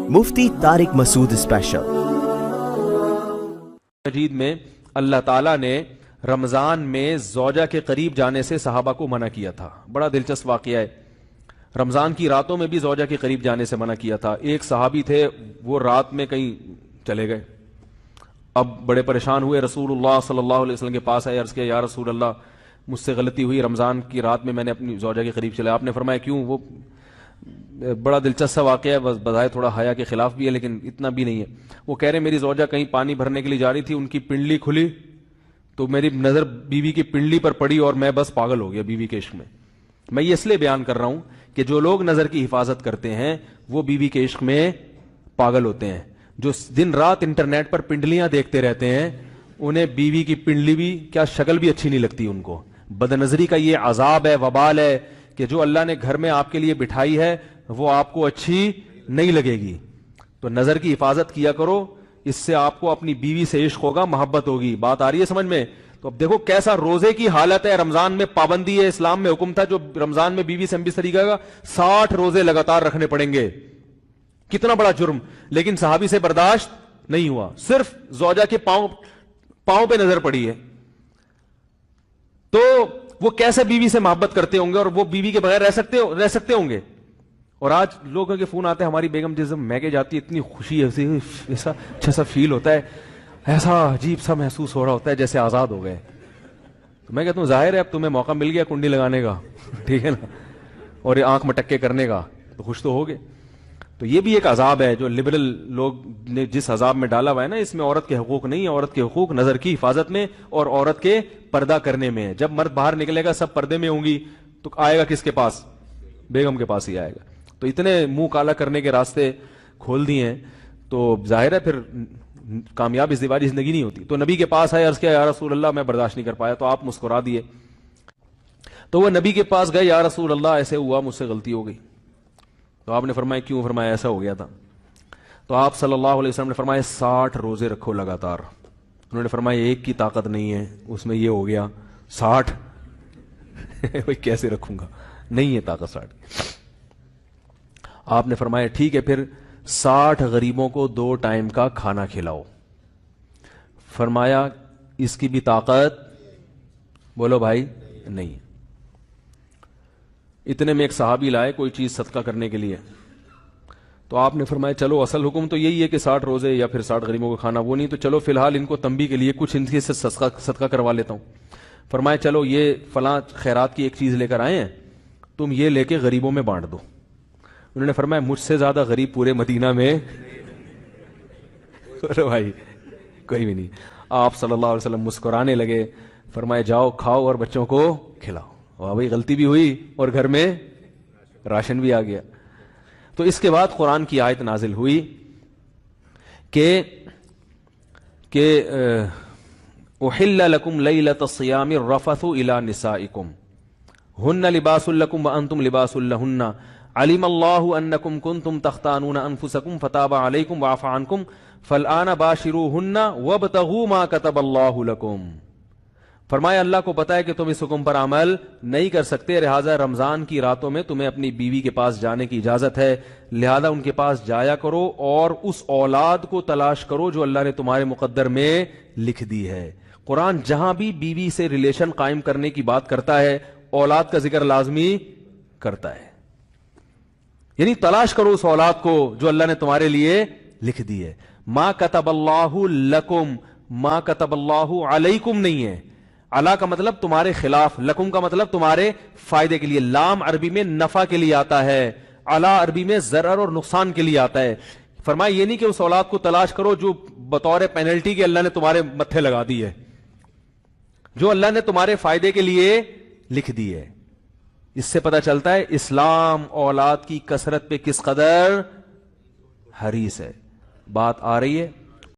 مفتی طارق مسعود special. مجید میں اللہ تعالیٰ نے رمضان میں زوجہ کے قریب جانے سے صحابہ کو منع کیا تھا۔ بڑا دلچسپ واقعہ ہے، رمضان کی راتوں میں بھی زوجہ کے قریب جانے سے منع کیا تھا۔ ایک صحابی تھے، وہ رات میں کہیں چلے گئے، اب بڑے پریشان ہوئے، رسول اللہ صلی اللہ علیہ وسلم کے پاس آئے، عرض کیا یا رسول اللہ مجھ سے غلطی ہوئی، رمضان کی رات میں میں نے اپنی زوجہ کے قریب چلا۔ آپ نے فرمایا کیوں؟ وہ بڑا دلچسپ واقعہ ہے، بظاہر تھوڑا حیا کے خلاف بھی ہے لیکن اتنا بھی نہیں ہے۔ وہ کہہ رہے میری زوجہ کہیں پانی بھرنے کے لیے جا رہی تھی، ان کی پنڈلی کھلی تو میری نظر بیوی کی پنڈلی پر پڑی اور میں بس پاگل ہو گیا بیوی کے عشق میں۔ میں یہ اس لیے بیان کر رہا ہوں کہ جو لوگ نظر کی حفاظت کرتے ہیں وہ بیوی کے عشق میں پاگل ہوتے ہیں۔ جو دن رات انٹرنیٹ پر پنڈلیاں دیکھتے رہتے ہیں انہیں بیوی کی پنڈلی بھی کیا شکل بھی اچھی نہیں لگتی ان کو۔ بد نظری کا یہ عذاب ہے، وبال ہے کہ جو اللہ نے گھر میں آپ کے لیے بٹھائی ہے وہ آپ کو اچھی نہیں لگے گی۔ تو نظر کی حفاظت کیا کرو، اس سے آپ کو اپنی بیوی سے عشق ہوگا، محبت ہوگی۔ بات آ رہی ہے سمجھ میں؟ تو اب دیکھو کیسا روزے کی حالت ہے، رمضان میں پابندی ہے، اسلام میں حکم تھا جو رمضان میں بیوی سے بستری کرے گا 60 روزے لگاتار رکھنے پڑیں گے۔ کتنا بڑا جرم، لیکن صحابی سے برداشت نہیں ہوا، صرف زوجہ کے پاؤں پہ نظر پڑی ہے۔ تو وہ کیسے بیوی سے محبت کرتے ہوں گے اور وہ بیوی کے بغیر رہ سکتے ہوں گے؟ اور آج لوگوں کے فون آتے ہیں، ہماری بیگم جس دن میکے جاتی ہے اتنی خوشی ہے، ایسا اچھا سا فیل ہوتا ہے، ایسا عجیب سا محسوس ہو رہا ہوتا ہے جیسے آزاد ہو گئے۔ تو میں کہتا ہوں ظاہر ہے اب تمہیں موقع مل گیا کنڈی لگانے کا، ٹھیک ہے نا، اور آنکھ مٹکے کرنے کا، تو خوش تو ہوگے۔ تو یہ بھی ایک عذاب ہے جو لبرل لوگ نے جس عذاب میں ڈالا ہوا ہے نا، اس میں عورت کے حقوق نہیں ہے، عورت کے حقوق نظر کی حفاظت میں اور عورت کے پردہ کرنے میں ہے۔ جب مرد باہر نکلے گا سب پردے میں ہوں گی تو آئے گا کس کے پاس؟ بیگم کے پاس ہی آئے گا۔ تو اتنے منہ کالا کرنے کے راستے کھول دیے ہیں تو ظاہر ہے پھر کامیاب ازدواجی زندگی نہیں ہوتی۔ تو نبی کے پاس آئے، عرض کیا یا رسول اللہ میں برداشت نہیں کر پایا، تو آپ مسکرا دیے۔ تو وہ نبی کے پاس گئے، یا رسول اللہ ایسے ہوا، مجھ سے غلطی ہو گئی۔ تو آپ نے فرمایا کیوں؟ فرمایا ایسا ہو گیا تھا۔ تو آپ صلی اللہ علیہ وسلم نے فرمایا 60 روزے رکھو لگاتار۔ انہوں نے فرمایا ایک کی طاقت نہیں ہے، اس میں یہ ہو گیا 60 بھائی کیسے رکھوں گا، نہیں ہے طاقت 60۔ آپ نے فرمایا ٹھیک ہے پھر 60 غریبوں کو 2 ٹائم کا کھانا کھلاؤ۔ فرمایا اس کی بھی طاقت بولو بھائی نہیں۔ اتنے میں ایک صحابی لائے کوئی چیز صدقہ کرنے کے لیے، تو آپ نے فرمایا چلو اصل حکم تو یہی ہے کہ 60 روزے یا پھر 60 غریبوں کو کھانا، وہ نہیں تو چلو فی الحال ان کو تنبیہ کے لیے کچھ ان کے سے صدقہ کروا لیتا ہوں۔ فرمایا چلو یہ فلاں خیرات کی ایک چیز لے کر آئے ہیں، تم یہ لے کے غریبوں میں بانٹ دو۔ انہوں نے فرمایا مجھ سے زیادہ غریب پورے مدینہ میں بھائی کوئی بھی نہیں۔ آپ صلی اللہ علیہ وسلم مسکرانے لگے، فرمایا جاؤ کھاؤ اور بچوں کو کھلاؤ۔ واہ بھائی غلطی بھی ہوئی اور گھر میں راشن بھی آ گیا۔ تو اس کے بعد قرآن کی آیت نازل ہوئی کہ احل لکم لیلۃ الصیام الرفث الی نسائکم ہن لباس لکم وانتم لباس لہن علم اللہ انکم کنتم تختانون انفسکم فتاب علیکم وعفى عنکم فالآن باشروہن وابتغوا ما کتب اللہ لکم۔ فرمایا اللہ کو پتا ہے کہ تم اس حکم پر عمل نہیں کر سکتے، لہذا رمضان کی راتوں میں تمہیں اپنی بیوی کے پاس جانے کی اجازت ہے، لہذا ان کے پاس جایا کرو اور اس اولاد کو تلاش کرو جو اللہ نے تمہارے مقدر میں لکھ دی ہے۔ قرآن جہاں بھی بیوی سے ریلیشن قائم کرنے کی بات کرتا ہے اولاد کا ذکر لازمی کرتا ہے، یعنی تلاش کرو اس اولاد کو جو اللہ نے تمہارے لیے لکھ دی ہے۔ ما کتب اللہ لکم، ما کتب اللہ علیکم نہیں ہے، علا کا مطلب تمہارے خلاف، لکم کا مطلب تمہارے فائدے کے لیے، لام عربی میں نفع کے لیے آتا ہے، علا عربی میں ضرر اور نقصان کے لیے آتا ہے۔ فرمایا یہ نہیں کہ اس اولاد کو تلاش کرو جو بطور پینلٹی کے اللہ نے تمہارے متھے لگا دی ہے، جو اللہ نے تمہارے فائدے کے لیے لکھ دی ہے۔ اس سے پتہ چلتا ہے اسلام اولاد کی کثرت پہ کس قدر حریص ہے۔ بات آ رہی ہے؟